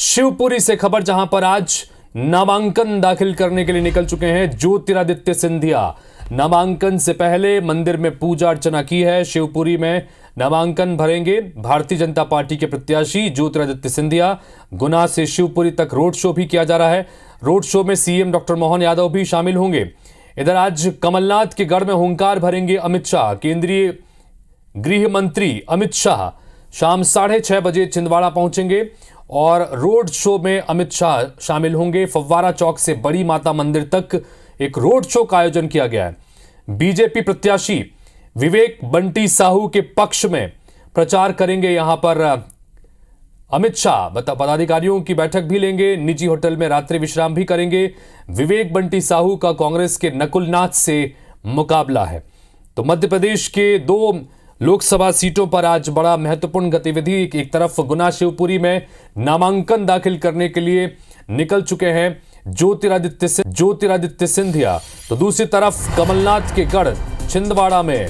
शिवपुरी से खबर, जहां पर आज नामांकन दाखिल करने के लिए निकल चुके हैं ज्योतिरादित्य सिंधिया। नामांकन से पहले मंदिर में पूजा अर्चना की है। शिवपुरी में नामांकन भरेंगे भारतीय जनता पार्टी के प्रत्याशी ज्योतिरादित्य सिंधिया। गुना से शिवपुरी तक रोड शो भी किया जा रहा है। रोड शो में सीएम डॉक्टर मोहन यादव भी शामिल होंगे। इधर आज कमलनाथ के गढ़ में हुंकार भरेंगे अमित शाह। केंद्रीय गृह मंत्री अमित शाह शाम 6:30 बजे छिंदवाड़ा पहुंचेंगे और रोड शो में अमित शाह शामिल होंगे। फव्वारा चौक से बड़ी माता मंदिर तक एक रोड शो का आयोजन किया गया है। बीजेपी प्रत्याशी विवेक बंटी साहू के पक्ष में प्रचार करेंगे। यहां पर अमित शाह पदाधिकारियों की बैठक भी लेंगे। निजी होटल में रात्रि विश्राम भी करेंगे। विवेक बंटी साहू का कांग्रेस के नकुलनाथ से मुकाबला है। तो मध्य प्रदेश के 2 लोकसभा सीटों पर आज बड़ा महत्वपूर्ण गतिविधि। एक तरफ गुना शिवपुरी में नामांकन दाखिल करने के लिए निकल चुके हैं ज्योतिरादित्य सिंधिया, तो दूसरी तरफ कमलनाथ के गढ़ छिंदवाड़ा में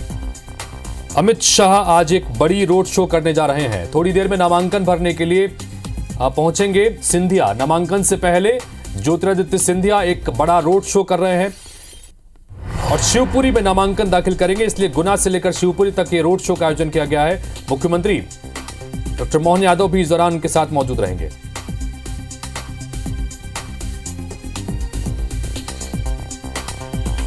अमित शाह आज एक बड़ी रोड शो करने जा रहे हैं। थोड़ी देर में नामांकन भरने के लिए पहुंचेंगे सिंधिया। नामांकन से पहले ज्योतिरादित्य सिंधिया एक बड़ा रोड शो कर रहे हैं और शिवपुरी में नामांकन दाखिल करेंगे, इसलिए गुना से लेकर शिवपुरी तक ये रोड शो का आयोजन किया गया है। मुख्यमंत्री डॉक्टर मोहन यादव भी इस दौरान उनके साथ मौजूद रहेंगे।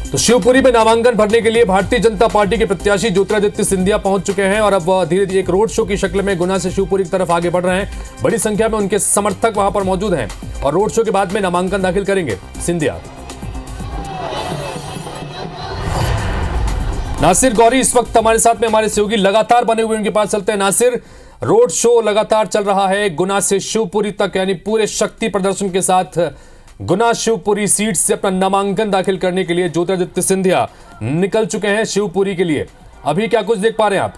तो शिवपुरी में नामांकन भरने के लिए भारतीय जनता पार्टी के प्रत्याशी ज्योतिरादित्य सिंधिया पहुंच चुके हैं और अब धीरे धीरे एक रोड शो की शक्ल में गुना से शिवपुरी की तरफ आगे बढ़ रहे हैं। बड़ी संख्या में उनके समर्थक वहां पर मौजूद हैं और रोड शो के बाद में नामांकन दाखिल करेंगे सिंधिया। नासिर गौरी इस वक्त हमारे साथ में हमारे सहयोगी लगातार बने हुए उनके पास चलते हैं। नासिर, रोड शो लगातार चल रहा है गुना से शिवपुरी तक, यानी पूरे शक्ति प्रदर्शन के साथ गुना शिवपुरी सीट से अपना नामांकन दाखिल करने के लिए ज्योतिरादित्य सिंधिया निकल चुके हैं शिवपुरी के लिए। अभी क्या कुछ देख पा रहे हैं आप?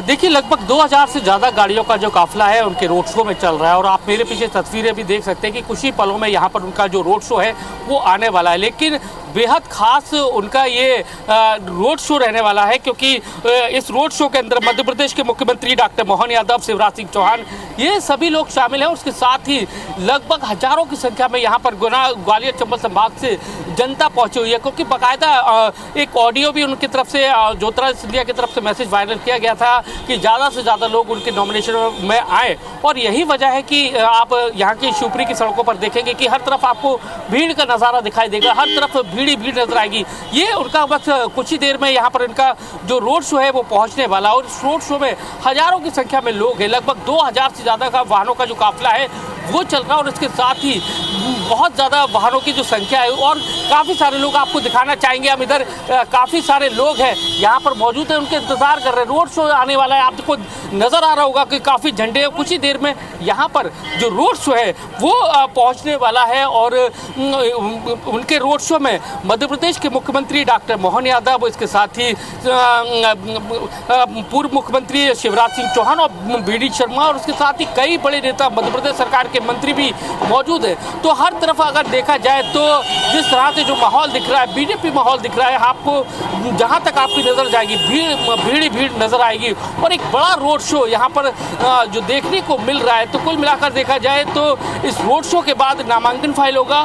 देखिए, लगभग 2000 से ज़्यादा गाड़ियों का जो काफिला है उनके रोड शो में चल रहा है और आप मेरे पीछे तस्वीरें भी देख सकते हैं कि कुछ ही पलों में यहाँ पर उनका जो रोड शो है वो आने वाला है। लेकिन बेहद खास उनका ये रोड शो रहने वाला है, क्योंकि इस रोड शो के अंदर मध्य प्रदेश के मुख्यमंत्री डॉक्टर मोहन यादव, शिवराज सिंह चौहान, ये सभी लोग शामिल हैं। उसके साथ ही लगभग हजारों की संख्या में यहाँ पर गुना, ग्वालियर, चंबल संभाग से जनता पहुंची हुई है, क्योंकि बाकायदा एक ऑडियो भी उनकी तरफ से, ज्योतिरादित्य सिंधिया की तरफ से मैसेज वायरल किया गया था कि ज़्यादा से ज़्यादा लोग उनके नॉमिनेशन में आए। और यही वजह है कि आप यहाँ की शिवपुरी की सड़कों पर देखेंगे कि हर तरफ आपको भीड़ का नज़ारा दिखाई देगा, हर तरफ भीड़ नजर आएगी। ये उनका बस कुछ ही देर में यहाँ पर इनका जो रोड शो है वो पहुँचने वाला, और इस रोड शो में हजारों की संख्या में लोग हैं। लगभग 2000 से ज़्यादा का वाहनों का जो काफिला है वो चल रहा है और इसके साथ ही बहुत ज़्यादा वाहनों की जो संख्या है और काफ़ी सारे लोग आपको दिखाना चाहेंगे। हम इधर काफ़ी सारे लोग हैं यहाँ पर मौजूद हैं, उनके इंतज़ार कर रहे हैं। रोड शो आने वाला है, आपको नज़र आ रहा होगा कि काफ़ी झंडे, कुछ ही देर में यहाँ पर जो रोड शो है वो पहुँचने वाला है। और उनके रोड शो में मध्य प्रदेश के मुख्यमंत्री डॉक्टर मोहन यादव, इसके साथ ही पूर्व मुख्यमंत्री शिवराज सिंह चौहान और BD शर्मा, और उसके साथ ही कई बड़े नेता, मध्य प्रदेश सरकार के मंत्री भी मौजूद है। तो हर तरफ अगर देखा जाए तो जिस तरह से जो माहौल दिख रहा है, बीजेपी माहौल दिख रहा है, आपको जहां तक आपकी नज़र जाएगी भीड़ नज़र आएगी और एक बड़ा रोड शो यहाँ पर जो देखने को मिल रहा है। तो कुल मिलाकर देखा जाए तो इस रोड शो के बाद नामांकन फाइल होगा।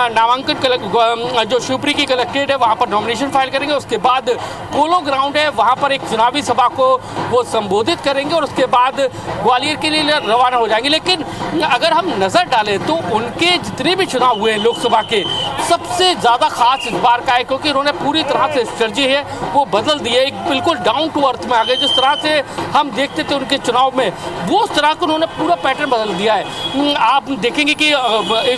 नामांकन जो शिवपुरी की कलेक्ट्रेट है वहाँ पर नॉमिनेशन फाइल करेंगे। उसके बाद पोलो ग्राउंड है, वहाँ पर एक चुनावी सभा को वो संबोधित करेंगे और उसके बाद ग्वालियर के लिए रवाना हो जाएंगे। लेकिन अगर हम नज़र डालें तो उनके जितने भी चुनाव हुए हैं लोकसभा के, सबसे ज़्यादा खास इस बार का है क्योंकि उन्होंने पूरी तरह से स्ट्रेटजी है वो बदल दी है। एक बिल्कुल डाउन टू अर्थ में आ गए। जिस तरह से हम देखते थे उनके चुनाव में, वो उस तरह का उन्होंने पूरा पैटर्न बदल दिया है। आप देखेंगे कि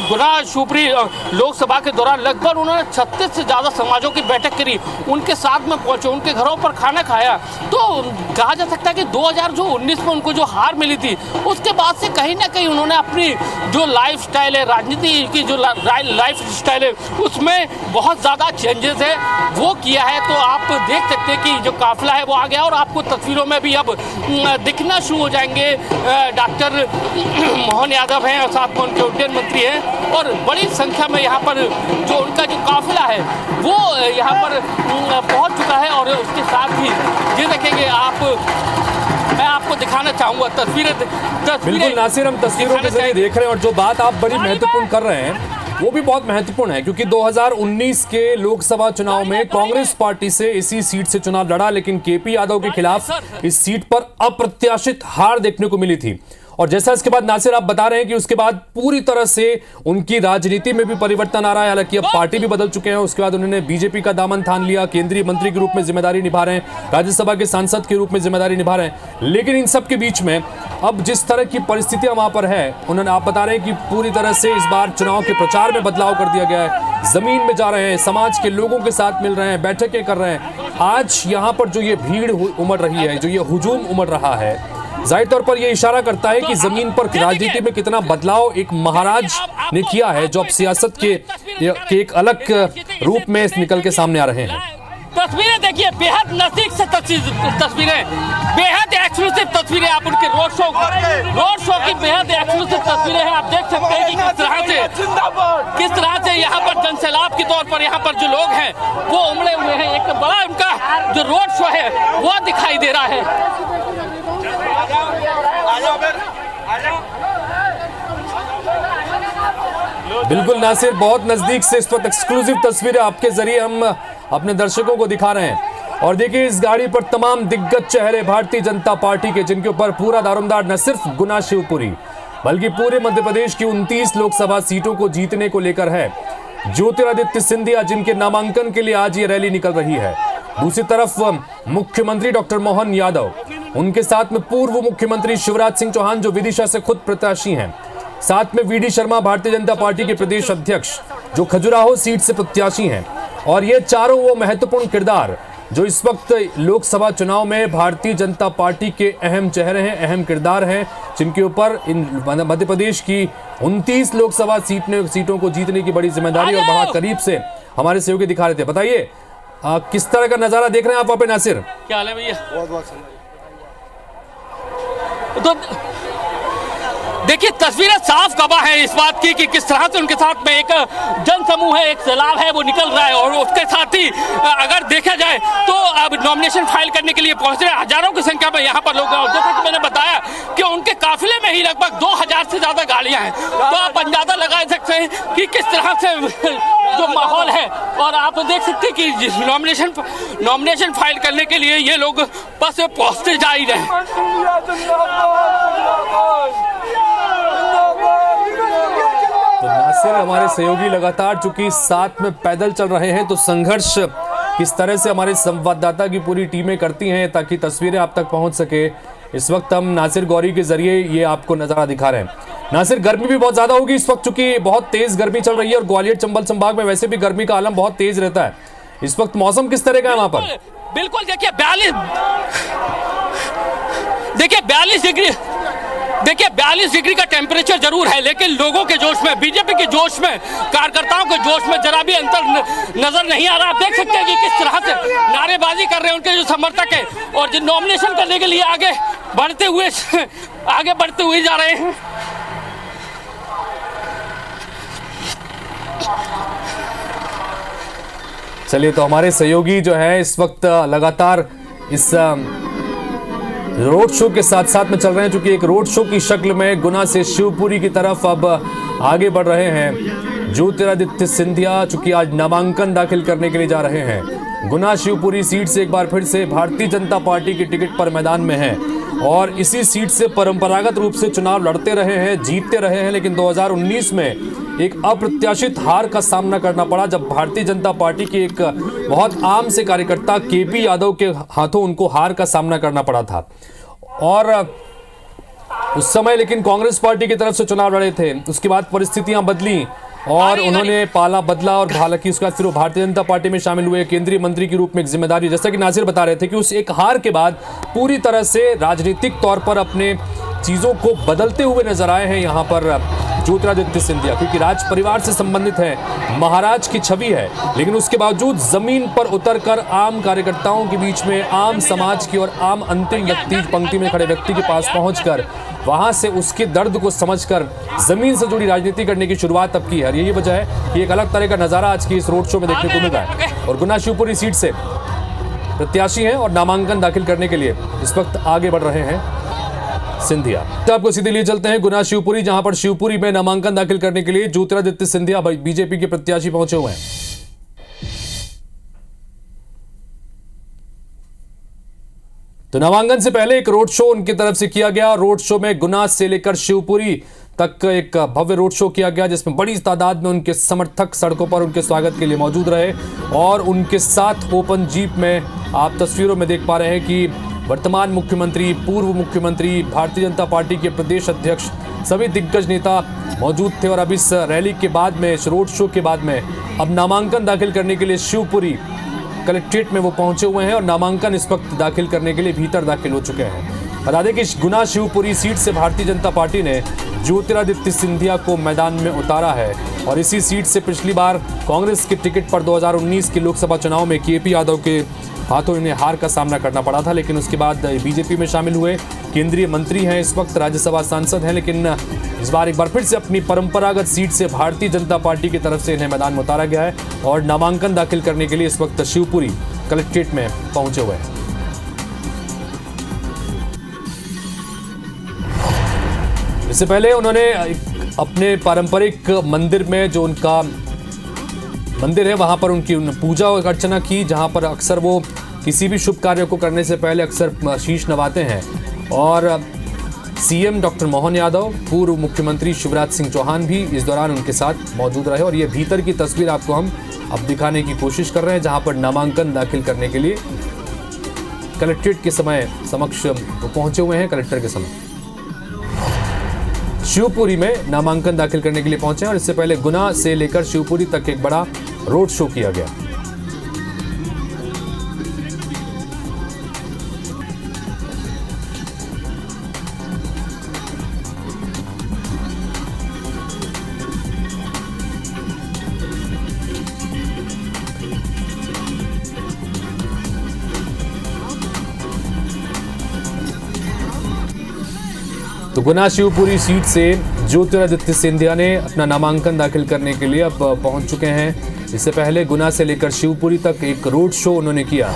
गुना शिवपुरी लोकसभा के दौरान लगभग उन्होंने 36 से ज़्यादा समाजों की बैठक करी, उनके साथ में पहुँचे, उनके घरों पर खाना खाया। तो कहा जा सकता है कि 2019 में उनको जो हार मिली थी उसके बाद से कहीं ना कहीं उन्होंने अपनी जो लाइफ स्टाइल है, राजनीति की जो लाइफ स्टाइल है, उसमें बहुत ज़्यादा चेंजेस है वो किया है। तो आप देख सकते हैं कि जो काफिला है वो आ गया और आपको तस्वीरों में भी अब दिखना शुरू हो जाएंगे। डॉक्टर मोहन यादव हैं और साथ में उनके उड्डयन मंत्री हैं और बड़ी संख्या में यहाँ पर जो उनका जो काफिला है वो यहाँ पर पहुँच चुका है। और उसके साथ ही ये देखेंगे आप मैं आपको दिखाना चाहूंगा तस्वीरें। बिल्कुल नासिर, हम तस्वीरों के जरिए देख रहे हैं और जो बात आप बड़ी महत्वपूर्ण कर रहे हैं वो भी बहुत महत्वपूर्ण है, क्योंकि 2019 के लोकसभा चुनाव में कांग्रेस पार्टी से इसी सीट से चुनाव लड़ा, लेकिन केपी यादव के खिलाफ इस सीट पर अप्रत्याशित हार देखने को मिली थी। और जैसा इसके बाद नासिर आप बता रहे हैं कि उसके बाद पूरी तरह से उनकी राजनीति में भी परिवर्तन आ रहा है। हालांकि अब पार्टी भी बदल चुके हैं। उसके बाद उन्होंने बीजेपी का दामन थाम लिया, केंद्रीय मंत्री के रूप में जिम्मेदारी निभा रहे हैं, राज्यसभा के सांसद के रूप में जिम्मेदारी निभा रहे हैं। लेकिन इन सब के बीच में अब जिस तरह की परिस्थितियां वहां पर है, उन्होंने आप बता रहे हैं कि पूरी तरह से इस बार चुनाव के प्रचार में बदलाव कर दिया गया है, जमीन में जा रहे हैं, समाज के लोगों के साथ मिल रहे हैं, बैठकें कर रहे हैं। आज यहाँ पर जो ये भीड़ उमड़ रही है, जो ये हुजूम उमड़ रहा है, जाहिर तौर पर यह इशारा करता है कि जमीन पर राजनीति में कितना बदलाव एक महाराज ने किया है, जो अब सियासत के एक अलग रूप में निकल के सामने आ रहे हैं। तस्वीरें देखिए, बेहद नजदीक से तस्वीरें, बेहद एक्सक्लूसिव तस्वीरें। आप उनके रोड शो की बेहद एक्सक्लूसिव तस्वीरें हैं। आप देख सकते हैं कि किस तरह से यहाँ पर जनसैलाब के तौर पर यहाँ पर जो लोग हैं वो उमड़े हुए हैं। एक बड़ा उनका जो रोड शो है वो दिखाई दे रहा है। बिल्कुल नासिर, बहुत नजदीक से इस वक्त एक्सक्लूसिव तस्वीरें आपके जरिए हम अपने दर्शकों को दिखा रहे हैं। और देखिए, इस गाड़ी पर तमाम दिग्गज चेहरे भारतीय जनता पार्टी के, जिनके ऊपर पूरा दारोमदार न सिर्फ गुना शिवपुरी बल्कि पूरे मध्य प्रदेश की 29 लोकसभा सीटों को जीतने को लेकर है। ज्योतिरादित्य सिंधिया, जिनके नामांकन के लिए आज ये रैली निकल रही है। दूसरी तरफ मुख्यमंत्री डॉक्टर मोहन यादव, उनके साथ में पूर्व मुख्यमंत्री शिवराज सिंह चौहान, जो विदिशा से खुद प्रत्याशी हैं। साथ में वीडी शर्मा, भारतीय जनता पार्टी के प्रदेश अध्यक्ष, जो खजुराहो सीट से प्रत्याशी हैं। और ये चारों वो महत्वपूर्ण किरदार जो इस वक्त लोकसभा चुनाव में भारतीय जनता पार्टी के अहम चेहरे हैं, अहम किरदार हैं, जिनके ऊपर इन मध्य प्रदेश की 29 लोकसभा सीटों को जीतने की बड़ी जिम्मेदारी और बड़ा करीब से हमारे सहयोगी दिखा रहे थे। बताइए किस तरह का नजारा देख रहे हैं आप वहाँ पे नासिर? क्या हाल है भैया? तो देखिए, तस्वीरें साफ गवाह है इस बात की कि किस तरह से उनके साथ में एक जनसमूह है, एक सैलाब है, वो निकल रहा है। और उसके साथ ही अगर देखा जाए तो अब नॉमिनेशन फाइल करने के लिए पहुंच रहे हजारों की संख्या में यहाँ पर लोग। जैसा कि मैंने बताया कि उनके काफिले में ही लगभग 2000 से ज्यादा गाड़ियां हैं। तो आप अंदाजा लगा सकते हैं कि किस तरह से जो माहौल है। और आप देख सकते हैं कि नॉमिनेशन फाइल करने के लिए ये लोग बस पहुंचते जा ही रहे। तो नासिर, हमारे सहयोगी लगातार चूंकि साथ में पैदल चल रहे हैं, तो संघर्ष किस तरह से हमारे संवाददाता की पूरी टीमें करती हैं ताकि तस्वीरें आप तक पहुंच सके। इस वक्त हम नासिर गौरी के जरिए ये आपको नजारा दिखा रहे हैं। नासिर, गर्मी भी बहुत ज्यादा होगी इस वक्त, चूंकि बहुत तेज गर्मी चल रही है और ग्वालियर चंबल संभाग में वैसे भी गर्मी का आलम बहुत तेज रहता है। इस वक्त मौसम किस तरह का है वहां पर? बिल्कुल, देखिए 42 डिग्री का टेम्परेचर जरूर है, लेकिन लोगों के जोश में, बीजेपी के जोश में, कार्यकर्ताओं के जोश में जरा भी अंतर नजर नहीं आ रहा। आप देख सकते हैं कि किस तरह से नारेबाजी कर रहे हैं उनके जो समर्थक है और जो नॉमिनेशन करने के लिए आगे बढ़ते हुए जा रहे हैं। चलिए, तो हमारे सहयोगी जो है इस वक्त लगातार इस रोड शो के साथ साथ में चल रहे हैं, क्योंकि एक रोड शो की शक्ल में गुना से शिवपुरी की तरफ अब आगे बढ़ रहे हैं। ज्योतिरादित्य सिंधिया चूंकि आज नामांकन दाखिल करने के लिए जा रहे हैं। गुना शिवपुरी सीट से एक बार फिर से भारतीय जनता पार्टी की टिकट पर मैदान में है और इसी सीट से परंपरागत रूप से चुनाव लड़ते रहे हैं, जीतते रहे हैं। लेकिन 2019 में एक अप्रत्याशित हार का सामना करना पड़ा, जब भारतीय जनता पार्टी के एक बहुत आम से कार्यकर्ता केपी यादव के हाथों उनको हार का सामना करना पड़ा था। और उस समय लेकिन कांग्रेस पार्टी की तरफ से चुनाव लड़े थे। उसके बाद परिस्थितियां बदली और उन्होंने पाला बदला और हालांकि उसके बाद फिर वो भारतीय जनता पार्टी में शामिल हुए, केंद्रीय मंत्री के रूप में एक जिम्मेदारी। जैसा कि नासिर बता रहे थे कि उस एक हार के बाद पूरी तरह से राजनीतिक तौर पर अपने चीज़ों को बदलते हुए नजर आए हैं यहाँ पर ज्योतिरादित्य सिंधिया, क्योंकि राज परिवार से संबंधित है, महाराज की छवि है। लेकिन उसके बावजूद जमीन पर उतरकर आम कार्यकर्ताओं के बीच में, आम समाज की और आम अंतिम व्यक्ति, पंक्ति में खड़े व्यक्ति के पास पहुंचकर वहां से उसके दर्द को समझकर जमीन से जुड़ी राजनीति करने की शुरुआत अब की है। यही वजह है कि एक अलग तरह का नजारा आज की इस रोड शो में देखने को मिल रहा है। और गुना शिवपुरी सीट से प्रत्याशी हैं और नामांकन दाखिल करने के लिए इस वक्त आगे बढ़ रहे हैं सिंधिया। तो आपको सीधे लिए चलते हैं गुना शिवपुरी, जहां पर शिवपुरी में नामांकन दाखिल करने के लिए ज्योतिरादित्य सिंधिया बीजेपी के प्रत्याशी पहुंचे हुए हैं। तो नामांकन से पहले एक रोड शो उनकी तरफ से किया गया। रोड शो में गुना से लेकर शिवपुरी तक एक भव्य रोड शो किया गया, जिसमें बड़ी तादाद में उनके समर्थक सड़कों पर उनके स्वागत के लिए मौजूद रहे और उनके साथ ओपन जीप में आप तस्वीरों में देख पा रहे हैं कि वर्तमान मुख्यमंत्री, पूर्व मुख्यमंत्री, भारतीय जनता पार्टी के प्रदेश अध्यक्ष, सभी दिग्गज नेता मौजूद थे। और अब इस रैली के बाद में, इस रोड शो के बाद में अब नामांकन दाखिल करने के लिए शिवपुरी कलेक्ट्रेट में वो पहुंचे हुए हैं और नामांकन इस वक्त दाखिल करने के लिए भीतर दाखिल हो चुके हैं। बता दें कि गुना शिवपुरी सीट से भारतीय जनता पार्टी ने ज्योतिरादित्य सिंधिया को मैदान में उतारा है और इसी सीट से पिछली बार कांग्रेस के टिकट पर 2019 के लोकसभा चुनाव में केपी यादव के हाथों इन्हें हार का सामना करना पड़ा था, लेकिन उसके बाद बीजेपी में शामिल हुए। केंद्रीय मंत्री हैं, इस वक्त राज्यसभा सांसद हैं, लेकिन इस बार एक बार फिर से अपनी परंपरागत सीट से भारतीय जनता पार्टी की तरफ से इन्हें मैदान में उतारा गया है और नामांकन दाखिल करने के लिए इस वक्त शिवपुरी कलेक्ट्रेट में पहुंचे हुए हैं। इससे पहले उन्होंने अपने पारंपरिक मंदिर में, जो उनका मंदिर है, वहां पर उनकी पूजा और अर्चना की, जहां पर अक्सर वो किसी भी शुभ कार्य को करने से पहले अक्सर शीश नवाते हैं। और सीएम डॉक्टर मोहन यादव, पूर्व मुख्यमंत्री शिवराज सिंह चौहान भी इस दौरान उनके साथ मौजूद रहे। और ये भीतर की तस्वीर आपको हम अब दिखाने की कोशिश कर रहे हैं, जहां पर नामांकन दाखिल करने के लिए कलेक्ट्रेट के समय समक्ष वो पहुंचे हुए हैं। कलेक्टर के समय शिवपुरी में नामांकन दाखिल करने के लिए पहुंचे और इससे पहले गुना से लेकर शिवपुरी तक एक बड़ा रोड शो किया गया। तो गुना शिवपुरी सीट से ज्योतिरादित्य सिंधिया ने अपना नामांकन दाखिल करने के लिए अब पहुंच चुके हैं। इससे पहले गुना से लेकर शिवपुरी तक एक रोड शो उन्होंने किया।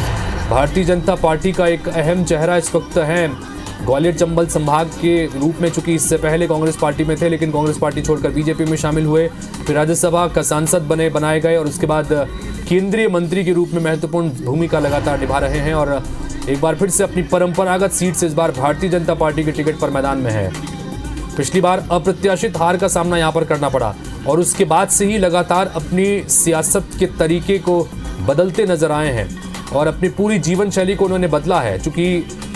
भारतीय जनता पार्टी का एक अहम चेहरा इस वक्त है ग्वालियर चंबल संभाग के रूप में, चूंकि इससे पहले कांग्रेस पार्टी में थे, लेकिन कांग्रेस पार्टी छोड़कर बीजेपी में शामिल हुए, फिर राज्यसभा का सांसद बनाए गए और उसके बाद केंद्रीय मंत्री के रूप में महत्वपूर्ण भूमिका लगातार निभा रहे हैं और एक बार फिर से अपनी परंपरागत सीट से इस बार भारतीय जनता पार्टी के टिकट पर मैदान में है। पिछली बार अप्रत्याशित हार का सामना यहां पर करना पड़ा और उसके बाद से ही लगातार अपनी सियासत के तरीके को बदलते नजर आए हैं और अपनी पूरी जीवन शैली को उन्होंने बदला है। चूंकि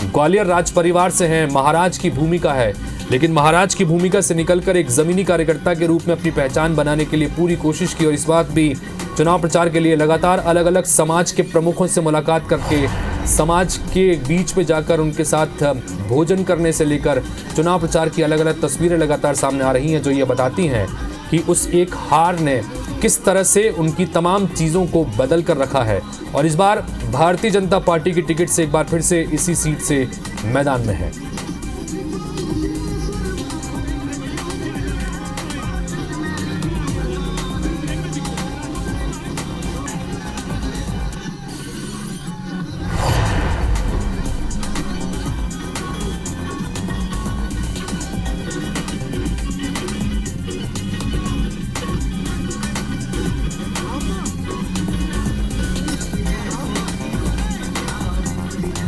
ग्वालियर राज परिवार से हैं, महाराज की भूमिका है, लेकिन महाराज की भूमिका से निकलकर एक जमीनी कार्यकर्ता के रूप में अपनी पहचान बनाने के लिए पूरी कोशिश की और इस बात भी चुनाव प्रचार के लिए लगातार अलग अलग समाज के प्रमुखों से मुलाकात करके, समाज के बीच में जाकर उनके साथ भोजन करने से लेकर चुनाव प्रचार की अलग अलग तस्वीरें लगातार सामने आ रही हैं, जो ये बताती हैं कि उस एक हार ने किस तरह से उनकी तमाम चीज़ों को बदल कर रखा है और इस बार भारतीय जनता पार्टी की टिकट से एक बार फिर से इसी सीट से मैदान में है।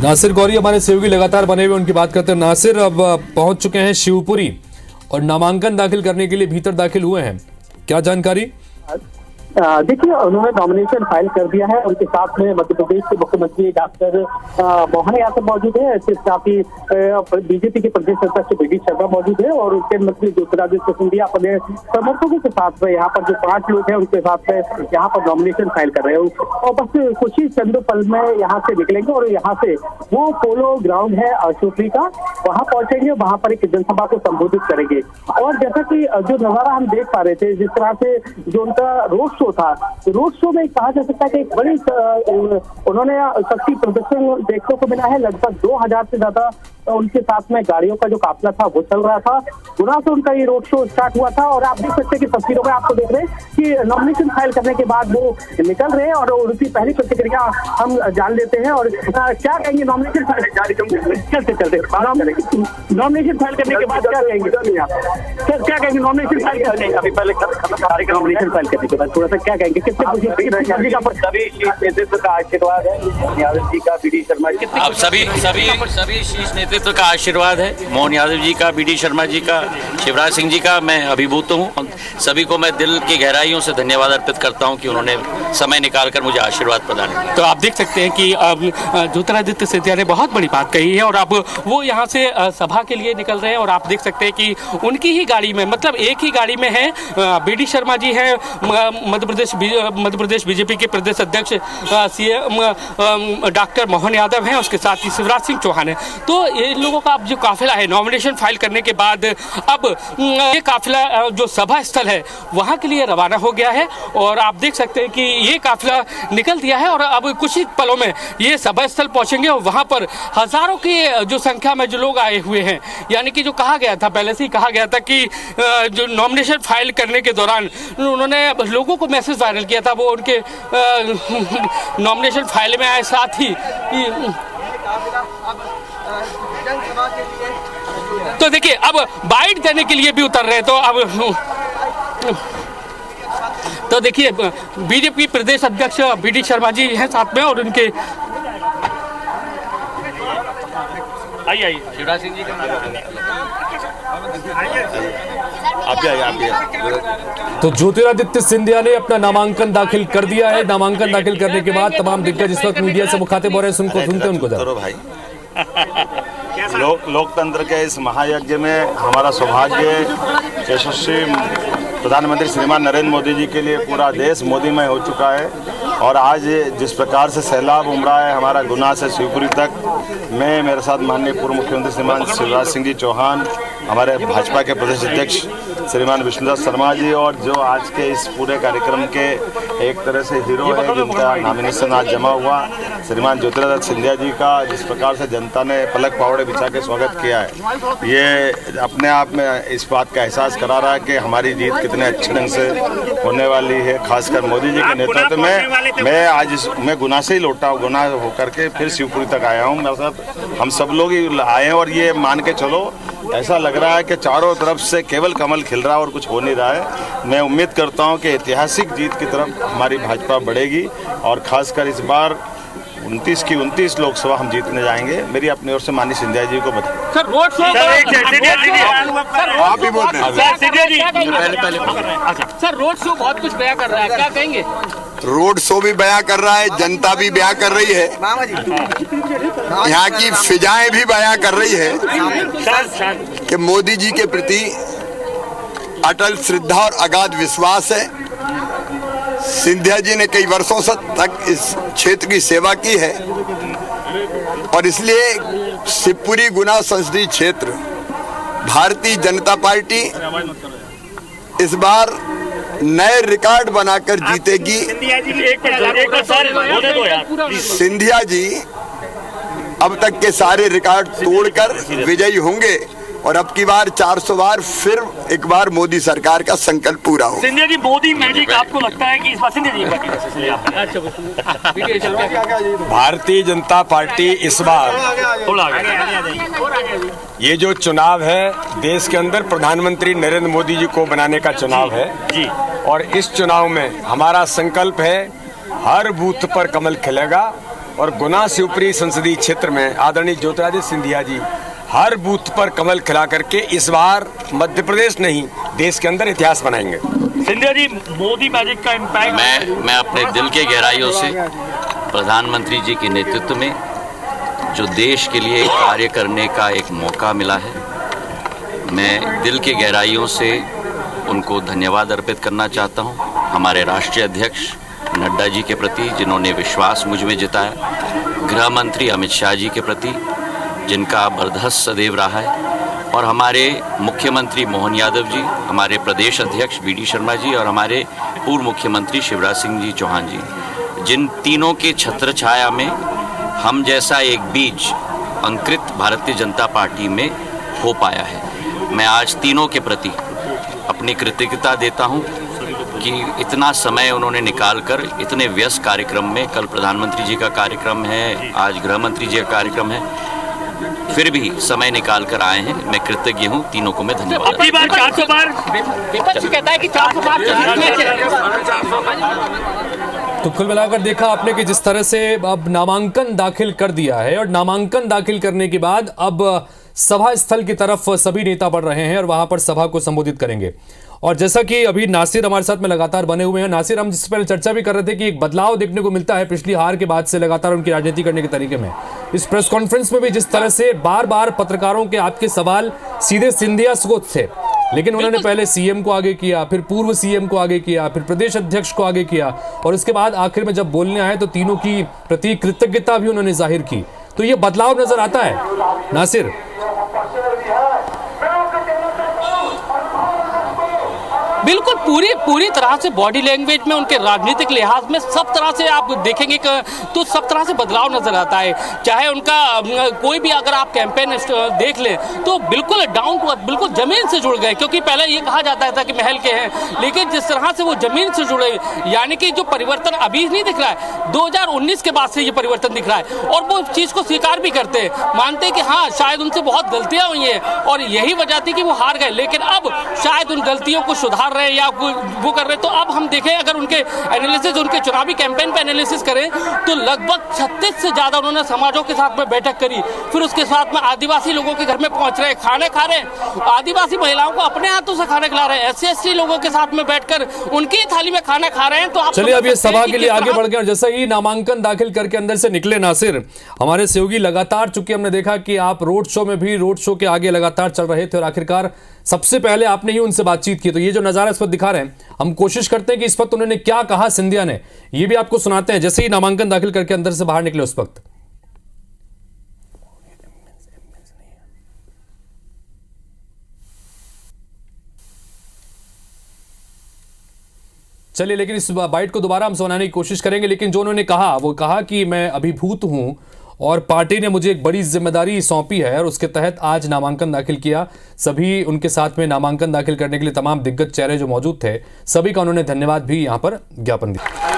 नासिर गौरी हमारे सहयोगी लगातार बने हुए, उनकी बात करते हैं। नासिर, अब पहुंच चुके हैं शिवपुरी और नामांकन दाखिल करने के लिए भीतर दाखिल हुए हैं, क्या जानकारी? देखिए, उन्होंने नॉमिनेशन फाइल कर दिया है। उनके साथ में मध्य प्रदेश के मुख्यमंत्री डॉक्टर मोहन यादव मौजूद है, इसके साथ ही बीजेपी के प्रदेश अध्यक्ष बीडी शर्मा मौजूद है और उनके मंत्री ज्योतिरादित्य सिंधिया अपने समर्थकों के साथ में यहाँ पर जो 5 लोग हैं उनके साथ में यहाँ पर नॉमिनेशन फाइल कर रहे हैं और बस कुछ ही चंद पल में यहाँ से निकलेंगे और यहाँ से वो पोलो ग्राउंड है शिवपुरी का, वहाँ पहुंचेंगे, वहाँ पर एक जनसभा को संबोधित करेंगे। और जैसा कि जो नजारा हम देख पा रहे थे, जिस तरह से जो उनका रोड शो था, रोड शो में कहा जा सकता है कि एक बड़ी उन्होंने शक्ति प्रदर्शन देखने को मिला है। लगभग 2000 से ज्यादा उनके साथ में गाड़ियों का जो काफिला था वो चल रहा था। गुना से उनका ये रोड शो स्टार्ट हुआ था और आप देख सकते हैं कि तस्वीरों में आपको देख रहे हैं कि नॉमिनेशन फाइल करने के बाद वो निकल रहे हैं और उनकी पहली प्रतिक्रिया हम जान लेते हैं। और क्या कहेंगे नॉमिनेशन फाइल चलते नॉमिनेशन फाइल करने के बाद क्या कहेंगे सर, क्या कहेंगे नॉमिनेशन फाइल करने अभी पहले नॉमिनेशन फाइल करने के बाद थोड़ा सा क्या कहेंगे, किससे सभी नेतृत्व का आशीर्वाद है यादव जी का, बीडी शर्मा जी अब सभी शीर्ष नेतृत्व का आशीर्वाद है, मोहन यादव जी का, बीडी शर्मा जी का, शिवराज सिंह जी का। मैं अभिभूत हूँ। सभी को मैं दिल की गहराइयों से धन्यवाद अर्पित करता हूँ कि उन्होंने समय निकालकर मुझे आशीर्वाद प्रदान किया। तो आप देख सकते हैं कि ज्योतिरादित्य सिंधिया ने बहुत बड़ी बात कही है और अब वो यहाँ से सभा के लिए निकल रहे हैं और आप देख सकते हैं कि उनकी ही गाड़ी में, मतलब एक ही गाड़ी में है बीडी शर्मा जी हैं, मध्य प्रदेश बीजेपी के प्रदेश अध्यक्ष सीएम डॉक्टर मोहन यादव हैं, उसके साथ ही शिवराज सिंह चौहान है। तो इन लोगों का अब जो काफिला है नॉमिनेशन फाइल करने के बाद अब ये काफिला जो सभा स्थल है वहाँ के लिए रवाना हो गया है और आप देख सकते हैं कि ये काफिला निकल दिया है और अब कुछ ही पलों में ये सभा स्थल पहुँचेंगे और वहाँ पर हजारों की जो संख्या में जो लोग आए हुए हैं, यानी कि जो कहा गया था, पहले से ही कहा गया था कि जो नॉमिनेशन फाइल करने के दौरान उन्होंने लोगों को मैसेज वायरल किया था, वो उनके नॉमिनेशन फाइल में आए, साथ ही तो देखिए अब बाइट देने के लिए भी उतर रहे हैं। तो अब तो देखिए बीजेपी प्रदेश अध्यक्ष बीडी शर्मा जी हैं साथ में और उनके आइए शिवराज सिंह जी तो ज्योतिरादित्य सिंधिया ने अपना नामांकन दाखिल कर दिया है। नामांकन दाखिल करने के बाद तमाम दिग्गज इस वक्त मीडिया से मुखातिब हो रहे हैं। सुनते उनको भाई लोकतंत्र के इस महायज्ञ में हमारा सौभाग्य यशस्वी प्रधानमंत्री श्रीमान नरेंद्र मोदी जी के लिए पूरा देश मोदीमय हो चुका है और आज जिस प्रकार से सैलाब उमड़ा है हमारा गुना से शिवपुरी तक, मैं मेरे साथ माननीय पूर्व मुख्यमंत्री श्रीमान शिवराज सिंह जी चौहान, हमारे भाजपा के प्रदेश अध्यक्ष श्रीमान विष्णुदास शर्मा जी और जो आज के इस पूरे कार्यक्रम के एक तरह से हीरो है जिनका नॉमिनेशन आज जमा हुआ, श्रीमान ज्योतिरादित्य सिंधिया जी का जिस प्रकार से जनता ने पलक पावड़े बिछा के स्वागत किया है, ये अपने आप में इस बात का एहसास करा रहा है कि हमारी जीत कितने अच्छे ढंग से होने वाली है। खासकर मोदी जी के नेतृत्व में मैं आज मैं गुना से ही लौटा हूँ, गुना होकर के फिर शिवपुरी तक आया हूँ। मेरे साथ हम सब लोग ही आए हैं और ये मान के चलो ऐसा लग रहा है कि चारों तरफ से केवल कमल खिल रहा है और कुछ हो नहीं रहा है। मैं उम्मीद करता हूं कि ऐतिहासिक जीत की तरफ हमारी भाजपा बढ़ेगी और खासकर इस बार 29 की 29 लोकसभा हम जीतने जाएंगे। मेरी अपनी ओर से माननीय सिंधिया जी को बता sir road show sir road show बहुत कुछ बयां कर रहा है, क्या कहेंगे? रोड शो भी बयां कर रहा है, जनता भी बयां कर रही है, यहाँ की फिजाएं भी बयां कर रही है कि मोदी जी के प्रति अटल श्रद्धा और अगाध विश्वास है। सिंधिया जी ने कई वर्षों से तक इस क्षेत्र की सेवा की है और इसलिए शिवपुरी गुना संसदीय क्षेत्र भारतीय जनता पार्टी इस बार नए रिकॉर्ड बनाकर जीतेगी। सिंधिया जी अब तक के सारे रिकॉर्ड तोड़कर विजयी होंगे और अब की बार 400 बार फिर एक बार मोदी सरकार का संकल्प पूरा हो। सिंधिया जी मोदी मैजिक आपको लगता है कि इस बार सिंधिया जी भारतीय जनता पार्टी इस बार ये जो चुनाव है देश के अंदर प्रधानमंत्री नरेंद्र मोदी जी को बनाने का चुनाव है जी, और इस चुनाव में हमारा संकल्प है हर बूथ पर कमल खिलेगा और गुना शिवपुरी संसदीय क्षेत्र में आदरणीय ज्योतिरादित्य सिंधिया जी हर बूथ पर कमल खिला करके इस बार मध्य प्रदेश नहीं देश के अंदर इतिहास बनाएंगे। सिंधिया जी मोदी मैजिक का इम्पैक्ट मैं अपने दिल के गहराइयों से प्रधानमंत्री जी के नेतृत्व में जो देश के लिए कार्य करने का एक मौका मिला है, मैं दिल के गहराइयों से उनको धन्यवाद अर्पित करना चाहता हूं। हमारे राष्ट्रीय अध्यक्ष नड्डा जी के प्रति जिन्होंने विश्वास मुझ में जिताया, गृह मंत्री अमित शाह जी के प्रति जिनका बरदस्त सदैव रहा है, और हमारे मुख्यमंत्री मोहन यादव जी, हमारे प्रदेश अध्यक्ष बीडी शर्मा जी और हमारे पूर्व मुख्यमंत्री शिवराज सिंह जी चौहान जी, जिन तीनों के छत्र छाया में हम जैसा एक बीज अंकुरित भारतीय जनता पार्टी में हो पाया है। मैं आज तीनों के प्रति अपनी कृतज्ञता देता हूं कि इतना समय उन्होंने निकालकर इतने व्यस्त कार्यक्रम में, कल प्रधानमंत्री जी का कार्यक्रम है, आज गृह मंत्री जी का कार्यक्रम है, फिर भी समय निकाल कर आए हैं। मैं कृतज्ञ हूं, तीनों को मैं धन्यवाद। अगली बार 400 बार विपक्ष कहता है कि 400 बार। तो कुल मिलाकर देखा आपने कि जिस तरह से अब नामांकन दाखिल कर दिया है और नामांकन दाखिल करने के बाद अब सभा स्थल की तरफ सभी नेता बढ़ रहे हैं और वहां पर सभा को संबोधित करेंगे। और जैसा कि अभी नासिर हमारे साथ में लगातार बने हुए हैं। नासिर, हम जिस पहले चर्चा भी कर रहे थे कि एक बदलाव देखने को मिलता है पिछली हार के बाद से लगातार उनकी राजनीति करने के तरीके में। इस प्रेस कॉन्फ्रेंस में भी जिस तरह से बार बार पत्रकारों के आपके सवाल सीधे सिंधिया को थे, लेकिन उन्होंने पहले सीएम को आगे किया, फिर पूर्व सीएम को आगे किया, फिर प्रदेश अध्यक्ष को आगे किया और उसके बाद आखिर में जब बोलने आए तो तीनों की प्रति कृतज्ञता भी उन्होंने जाहिर की। तो ये बदलाव नजर आता है नासिर? बिल्कुल पूरी तरह से बॉडी लैंग्वेज में, उनके राजनीतिक लिहाज में, सब तरह से आप देखेंगे तो सब तरह से बदलाव नजर आता है। चाहे उनका कोई भी अगर आप कैंपेन देख लें तो बिल्कुल डाउन टू अर्थ, बिल्कुल जमीन से जुड़ गए। क्योंकि पहले ये कहा जाता था कि महल के हैं, लेकिन जिस तरह से वो जमीन से जुड़े, यानी कि जो परिवर्तन अभी नहीं दिख रहा है, 2019 के बाद से ये परिवर्तन दिख रहा है और वो चीज को स्वीकार भी करते हैं, मानते हैं कि हाँ शायद उनसे बहुत गलतियां हुई हैं और यही वजह थी कि वो हार गए, लेकिन अब शायद उन गलतियों को सुधार रहे हैं या वो कर रहे। तो अब हम देखें, अगर उनके एनालिसिस, उनके चुनावी कैंपेन पे एनालिसिस करें तो लगभग 36 से ज्यादा उन्होंने समाजों के साथ में बैठक करी, फिर उसके साथ में आदिवासी लोगों के घर में पहुंच रहे, खाने खा रहे, आदिवासी महिलाओं को अपने हाथों से खाना खिला रहे हैं, SC/ST लोगों के साथ में बैठकर उनकी थाली में खाना खा रहे हैं। तो आप चलिए अब ये सभा के लिए आगे बढ़ गए और जैसा ही नामांकन दाखिल करके अंदर से निकले नासिर, हमारे सहयोगी लगातार, चूंकि हमने देखा कि आप रोड शो में भी, रोड शो के आगे लगातार चल रहे थे और आखिरकार सबसे पहले आपने ही उनसे बातचीत की। तो ये जो नजारा इस वक्त दिखा रहे हैं, हम कोशिश करते हैं कि इस वक्त उन्होंने क्या कहा सिंधिया ने, ये भी आपको सुनाते हैं जैसे ही नामांकन दाखिल करके अंदर से बाहर निकले उस वक्त। चलिए, लेकिन इस बाइट को दोबारा हम सुनाने की कोशिश करेंगे। लेकिन जो उन्होंने कहा, वो कहा कि मैं अभिभूत हूं और पार्टी ने मुझे एक बड़ी जिम्मेदारी सौंपी है और उसके तहत आज नामांकन दाखिल किया। सभी उनके साथ में नामांकन दाखिल करने के लिए तमाम दिग्गज चेहरे जो मौजूद थे, सभी का उन्होंने धन्यवाद भी यहां पर ज्ञापन दिया।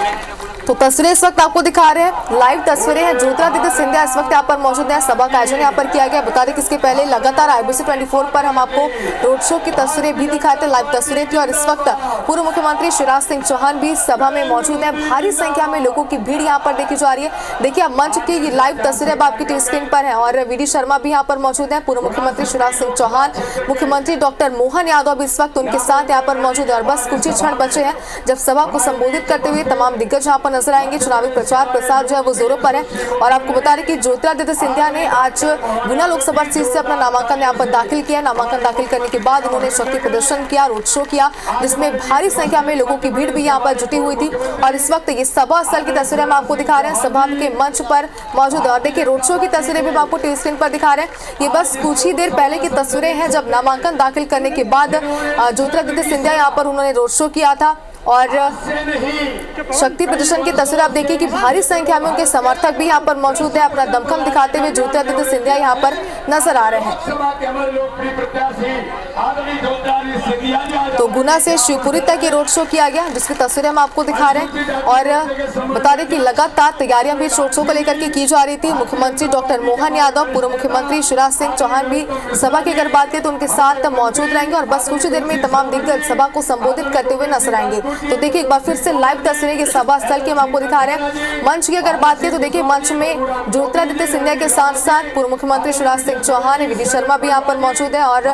तो तस्वीरें इस वक्त आपको दिखा रहे हैं, लाइव तस्वीरें हैं। ज्योतिरादित्य सिंधिया इस वक्त यहाँ पर मौजूद है, सभा का आयोजन यहाँ पर किया गया। बता दें कि इसके पहले लगातार IBC 24 पर हम आपको रोड शो की तस्वीरें भी दिखाए थे, लाइव तस्वीरें थी। और इस वक्त पूर्व मुख्यमंत्री शिवराज सिंह चौहान भी सभा में मौजूद है। भारी संख्या में लोगों की भीड़ यहाँ पर देखी जा रही है। देखिए, अब मंच की ये लाइव तस्वीरें अब आपकी टीवी स्क्रीन पर है और VD शर्मा भी यहाँ पर मौजूद है। पूर्व मुख्यमंत्री शिवराज सिंह चौहान, मुख्यमंत्री डॉक्टर मोहन यादव भी इस वक्त उनके साथ यहाँ पर मौजूद है और बस कुछ ही क्षण बचे हैं जब सभा को संबोधित करते हुए तमाम दिग्गज यहाँ पर नजर आएंगे। चुनावी प्रचार प्रसार जो है वो जोरों पर है और आपको बता दें कि ज्योतिरादित्य सिंधिया ने आज गुना लोकसभा सीट से अपना नामांकन यहाँ पर दाखिल किया। नामांकन दाखिल करने के बाद उन्होंने शक्ति प्रदर्शन किया, रोड शो किया, जिसमें भारी संख्या में लोगों की भीड़ भी यहाँ पर जुटी हुई थी। और इस वक्त ये सभा स्थल की तस्वीरें हम आपको दिखा रहे हैं, सभा के मंच पर मौजूद है। और देखिए, रोड शो की तस्वीरें भी हम आपको टीवी स्क्रीन पर दिखा रहे हैं। ये बस कुछ ही देर पहले की तस्वीरें हैं जब नामांकन दाखिल करने के बाद ज्योतिरादित्य सिंधिया यहाँ पर उन्होंने रोड शो किया था और शक्ति प्रदर्शन की तस्वीर आप देखिए कि भारी संख्या में उनके समर्थक भी यहाँ पर मौजूद है। अपना दमखम दिखाते हुए ज्योतिरादित्य सिंधिया यहाँ पर नजर आ रहे हैं। तो गुना से शिवपुरी तक ये रोड शो किया गया, जिसकी तस्वीरें हम आपको दिखा रहे हैं। और बता दें कि लगातार तैयारियां भी रोड शो को लेकर के की जा रही थी। मुख्यमंत्री डॉक्टर मोहन यादव, पूर्व मुख्यमंत्री शिवराज सिंह चौहान भी सभा की अगर बात करें तो उनके साथ मौजूद रहेंगे और बस कुछ ही देर में तमाम दिग्गज सभा को संबोधित करते हुए नजर आएंगे। तो देखिए, एक बार फिर से लाइव तस्वीरें के सभा स्थल की हम आपको दिखा रहे हैं। मंच की अगर बात करें तो देखिए, मंच में ज्योतिरादित्य सिंधिया के साथ साथ पूर्व मुख्यमंत्री शिवराज सिंह चौहान, VD शर्मा भी यहाँ पर मौजूद है और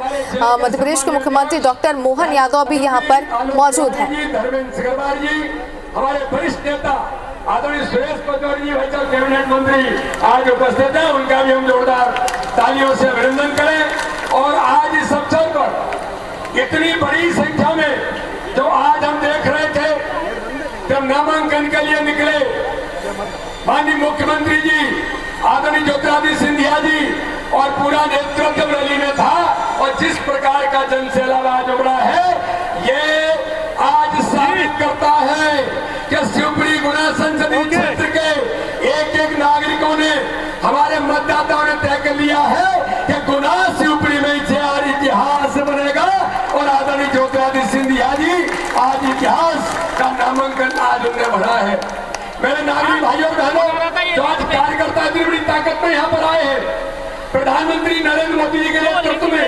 मध्य प्रदेश के मुख्यमंत्री डॉक्टर मोहन यादव भी यहाँ पर मौजूद है। हमारे वरिष्ठ नेता आदरणीय सुरेश पचौरी जी कैबिनेट मंत्री आज उपस्थित है, उनका भी हम जोरदार तालियों से अभिनंदन करें। और आज इस अवसर पर इतनी बड़ी संख्या में जो आज हम देख रहे थे जब नामांकन के लिए निकले, माननीय मुख्यमंत्री जी आदरणीय ज्योतिरादित्य सिंधिया जी और पूरा नेतृत्व रैली में था और जिस प्रकार का जन सैलाब आज उमड़ा है, ये आज साबित करता है कि शिवपुरी गुना संसदीय क्षेत्र के एक एक नागरिकों ने, हमारे मतदाताओं ने तय कर लिया है कि गुना शिवपुरी में इतिहास बनेगा और आदरणीय ज्योतिरादित्य सिंधिया जी आज इतिहास का नामांकन आज उन्होंने बढ़ा है। मेरे नागरिक भाइयों बहनों, जो आज कार्यकर्ता इतनी बड़ी ताकत में यहाँ पर आए हैं, प्रधानमंत्री नरेंद्र मोदी जी के नेतृत्व में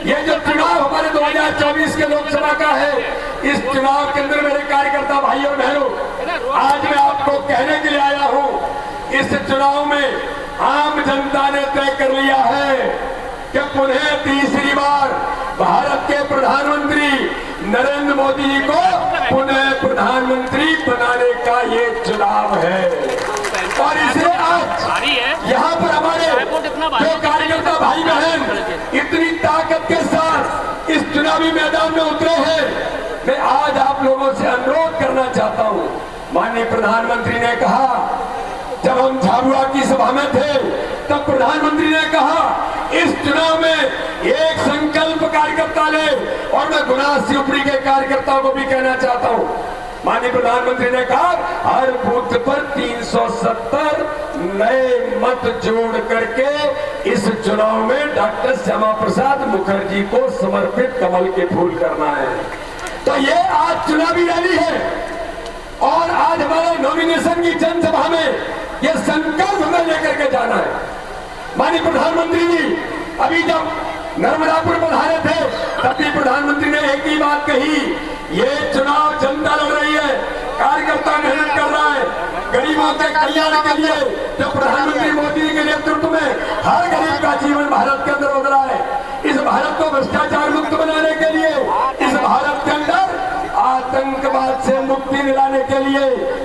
ये जो चुनाव हमारे 2024 के लोकसभा का है, इस चुनाव के अंदर मेरे कार्यकर्ता भाइयों और बहनों, आज मैं आपको कहने के लिए आया हूँ, इस चुनाव में आम जनता ने तय कर लिया है कि पुनः तीसरी बार भारत के प्रधानमंत्री नरेंद्र मोदी जी को पुनः प्रधानमंत्री बनाने का ये चुनाव है। और इसे आज यहाँ पर हमारे जो कार्यकर्ता भाई बहन इतनी ताकत के साथ इस चुनावी मैदान में उतरे हैं, मैं आज आप लोगों से अनुरोध करना चाहता हूँ। माननीय प्रधानमंत्री ने कहा, जब हम झाबुआ की सभा में थे तब प्रधानमंत्री ने कहा इस चुनाव में एक संकल्प कार्यकर्ता ले, और मैं गुना शिवपुरी के कार्यकर्ताओं को भी कहना चाहता हूँ, माननीय प्रधानमंत्री ने कहा हर बूथ पर 370 नए मत जोड़ करके इस चुनाव में डॉक्टर श्यामा प्रसाद मुखर्जी को समर्पित कमल के फूल करना है। तो ये आज चुनावी रैली है और आज हमारे नॉमिनेशन की जनसभा में ये संकल्प हमें लेकर के जाना है। माननीय प्रधानमंत्री जी अभी जब नर्मदापुर पधारे थे तब भी प्रधानमंत्री ने एक ही बात कही, ये चुनाव जनता लड़ रही है, कार्यकर्ता मेहनत कर रहा है, गरीबों के कल्याण के लिए जो प्रधानमंत्री मोदी जी के नेतृत्व में हर गरीब का जीवन भारत के अंदर उतरा है। इस भारत को भ्रष्टाचार मुक्त बनाने के लिए, इस भारत के अंदर आतंकवाद से मुक्ति दिलाने के लिए,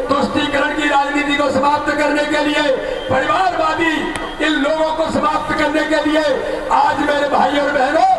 तुष्टीकरण की राजनीति को समाप्त करने के लिए, परिवारवादी इन लोगों को समाप्त करने के लिए आज मेरे भाई और बहनों